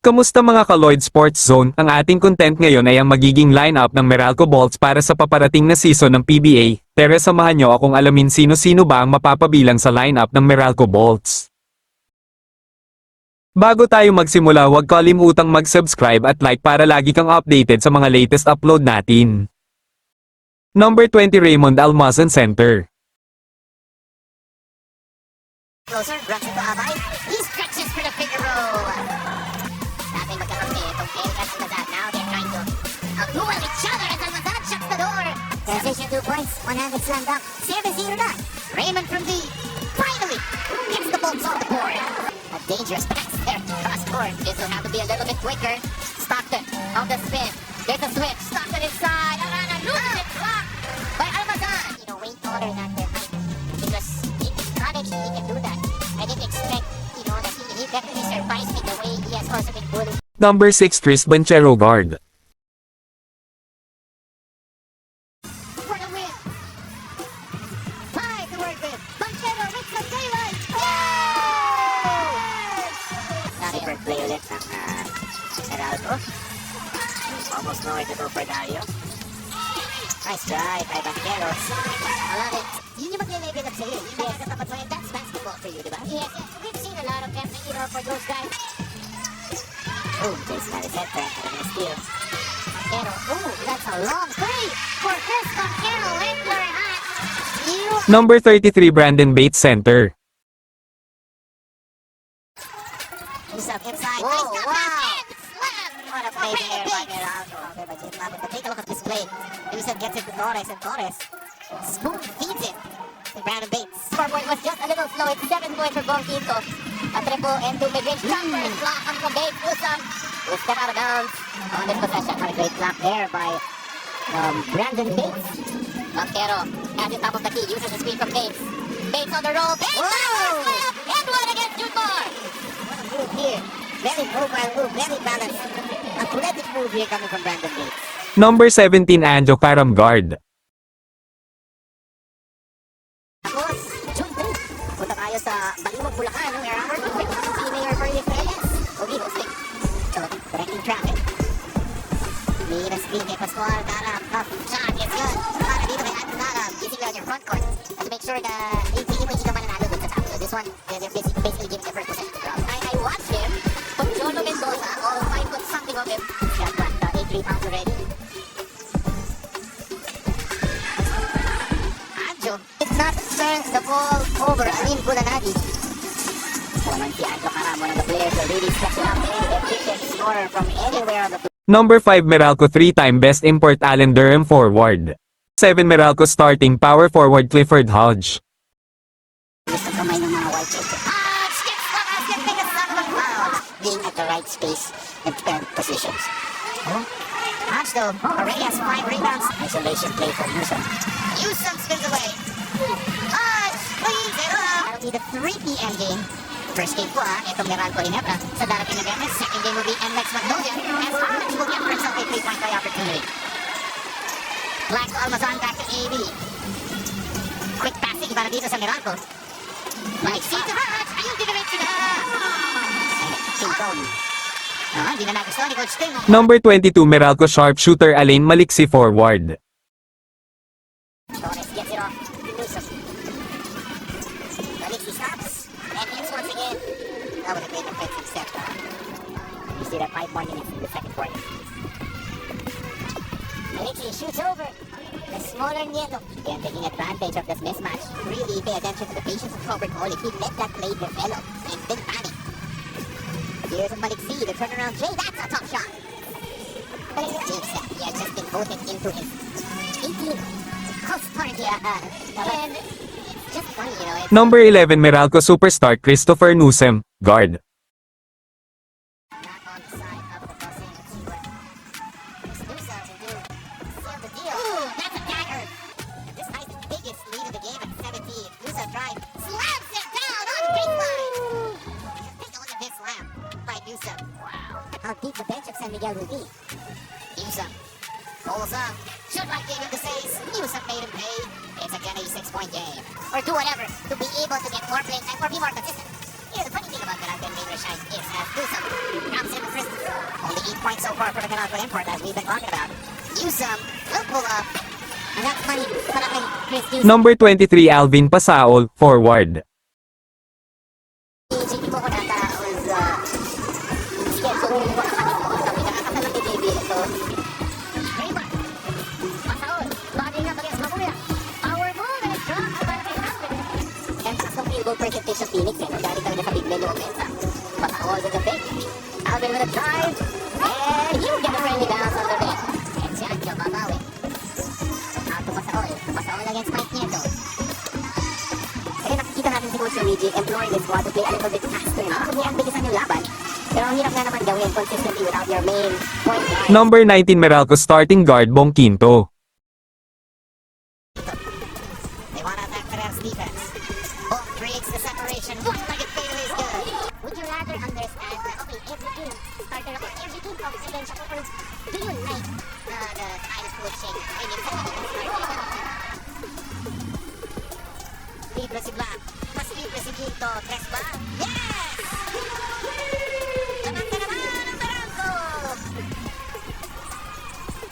Kamusta mga ka-Lloyd Sports Zone? Ang ating content ngayon ay ang magiging lineup ng Meralco Bolts para sa paparating na season ng PBA. Tara samahan nyo akong alamin sino-sino ba ang mapapabilang sa lineup ng Meralco Bolts. Bago tayo magsimula, huwag kalimutang mag-subscribe at like para lagi kang updated sa mga latest upload natin. Number 20 Raymond Almazan Center. Closer, runs into Abay. He stretches for the figure roll. Dating magkakampi itong Eric at Almazan. Now they're trying to duel each other as Almazan shuts the door. Sensation 2 points, one-handed slam dunk. Service 0 na. Raymond from D. Finally gets the Bolts on the board. A dangerous pass there. Cross court. This will have to be a little bit quicker. Stockton on the spin. There's a switch. Stockton inside. Arana loses it. Blocked by Almazan. You know, way taller than their height. Because he can do that. I didn't expect, that he definitely surprised me the way he has also been bullied. Number 6 Chris Banchero Guard. For the win! 5 to work with. Banchero with the daylight! Yes! Super play ulit ng Meralco. Almost nowhere to go for Dario. Nice drive by Banchero. I love it. Yun yung magle-level up sa'yo. Yes, natapat mo yun. That's basketball for you, diba? Yes, we've seen a lot of them, for those guys. Oh, this got his head turned. And a steal. Banchero. Oh, that's a long three for Chris Banchero. Winkler hat. Number 33 Brandon Bates Center. He's up inside. Whoa, wow. What a play there by Meralco. Okay, but take a look at this play. Yusuf gets it to Torres, and Torres spoon feeds it to Brandon Bates. Scoreboard was just a little slow. It's 7 points for Bong Quinto. A triple and 2 mid-range jumper and block comes from Bates. Yusuf will step out of bounds on this possession. What a great block there by Brandon Bates. Banchero at the top of the key uses the screen from Bates. Bates on the roll. Bates and one against Junior. What a move here. Very mobile move, very balanced. Athletic move here coming from Brandon Bates. Number 17 Anjo Karam Guard. Tapos, June 3. Punta tayo sa Baliwag, Bulacan. Where our si Mayor Fernie Reyes will be hosting. So, directing traffic. May na-screen kay Pascual. Karam, tough shot. It's good. Para dito kay Anton Karam. Using on your front court. And to make sure na hindi ka mananalo dun sa top. So this one, they're basically giving the first possession to crowd. I watched him. Pag Jolo Mendoza, all 5 foot something of him. He's got what, 8 rebounds already. Did not turn the ball over. Amin Bulanadi. Woman si Anjo Karam, one of the players that really steps up and efficient scorer from anywhere on the floor. Number 5 Meralco 3-time best import Allen Durham forward. 7 Meralco starting power forward Clifford Hodge. Gusto kamay ng mga white chips. Hodge gets the basket, biggest son of a cloud. Being at the right space and positions. Hodge though already has 5 rebounds. Isolation play for Yusuf. Yusuf spins away. Hodge cleans it up. That'll be the 3 p.m. game. First game po itong Meralco Ginebra. Sa darating na Biyernes, second game will be MX Magnolia. As Hodge will get for himself a 3-point play opportunity. Black to Almazan, back to AB. Quick passing para dito sa Meralco. Maliksi to Hodge. Ayun, diniretso na. King Kong. Hindi na nagustuhan ni Coach Tim. Number 22 Meralco sharpshooter Alain Maliksi forward. Torres gets it off. Yusuf. Maliksi stops. And hits once again. That was a great defensive set. You see that 5 more minutes in the second quarter. Maliksi shoots over. The smaller Nieto. Again, taking advantage of this mismatch. Really pay attention to the patience of Robert Hall. If he let that play develop and didn't panic. Here's Maliksi, the turnaround Jay. That's a tough shot. But it's James that he has just been voted into his 18th house party. And it's just funny, It's Number 11 Meralco superstar Christopher Nusem, guard. not on the side of the crossing. Let's see what Nusem can do. Seal the deal. Ooh, that's a dagger. This guy's the biggest lead of the game at 17. Nusem drive. Slams it down on the baseline. Take a look at this slam by Nusem. Wow. How deep the bench of San Miguel will be. Nusem pulls up. Should like David to say, Nusem made him pay. It's again a 6-point game. Or do whatever to be able to get more playing time or be more consistent. Here's the funny thing about Meralco and shine is as Newsome comes in the first. Only 8 points so far for the Meralco import as we've been talking about. Newsome will pull up. And that's money para kay Chris Newsome. Number 23 Alvin Pasaol, forward. GP po ko nata was scheduled ko kami nakakasal ng PBB. So, Raymond, Pasaol, logging up against Mabuya. Power move and it's dropped para kay Alvin. And sa field goal percentage of Phoenix, galing talaga sa big men yung offense. Pasaol with the pick. Alvin with a drive. And he'll get a friendly bounce on the net. And Sancho babawi. Out to Pasaol. Pasaol against Mike Nieto. Kaya nakikita natin si Coach Luigi employing his squad to play a little bit faster. Kaya bigisan yung laban. Pero ang hirap nga naman gawin consistently without your main point guard. Number 19 Meralco starting guard Bong Quinto. They want to attack Ferrer's defense. Bong creates the separation. One target fadeaway is good. Would you rather understand that, okay, every game starter ako, every game comes against ako, or do you like the style of coaching? I mean, sa starter. Libre si Black. Mas libre si Quinto. Tres ba? Yes! Ganang ka naman ang Meralco!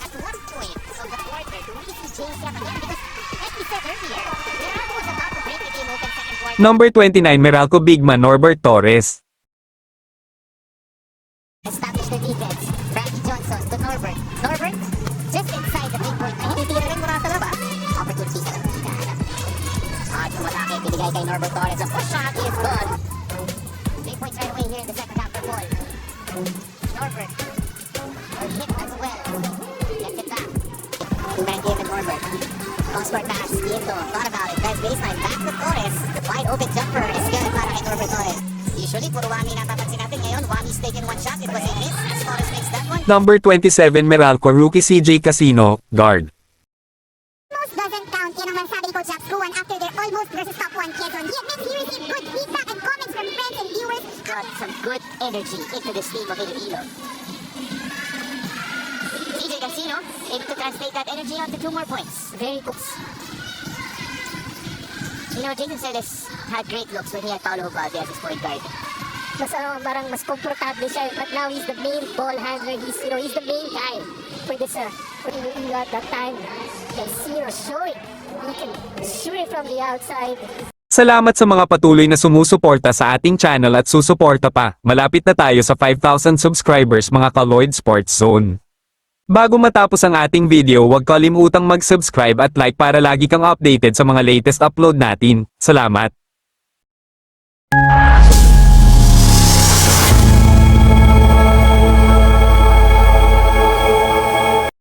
At one point of the quarter, do we see James yet again? Because, like we said earlier, Meralco was about to break the game open second quarter. Number 29 Meralco bigman Norbert Torres. Establish the defense. Frankie Johnson to Norbert. Norbert, just inside the three-point line. Hindi tira rin mula sa labas. Opportunity sa labas. At malaki, binigay kay Norbert Torres. A push shot is good. 3 points right away here in the second half for Paul. Norbert will hit as well. Gets it back. Two-man game at Norbert. Cross-court pass. Quinto thought about it. Nice baseline. Back to Torres. The wide open jumper is good para kay Norbert Torres. Usually, puro Wami napapansin natin. Ngayon, Wami's taken one shot. It was a miss. As Torres makes that one. Number 27 Meralco rookie CJ Casino, guard. Almost doesn't count. Yan ang sabi ni Coach Jack Screwan after their almost versus top 1 Quezon. He admits he received good feedback and comments from friends and viewers. Got some good energy into this team of Iloilo. CJ Casino able to translate that energy onto 2 more points. Very good. You know, Jason Celes had great looks when he had Paolo Ubalde as his point guard. Parang mas komportable siya, but now he's the main ball handler. He's the main guy for this at that time. And Ciro show it. He can shoot it from the outside. Salamat sa mga patuloy na sumusuporta sa ating channel at susuporta pa. Malapit na tayo sa 5,000 subscribers mga ka-Lloyd Sports Zone. Bago matapos ang ating video, huwag kalimutang mag-subscribe at like para lagi kang updated sa mga latest upload natin. Salamat!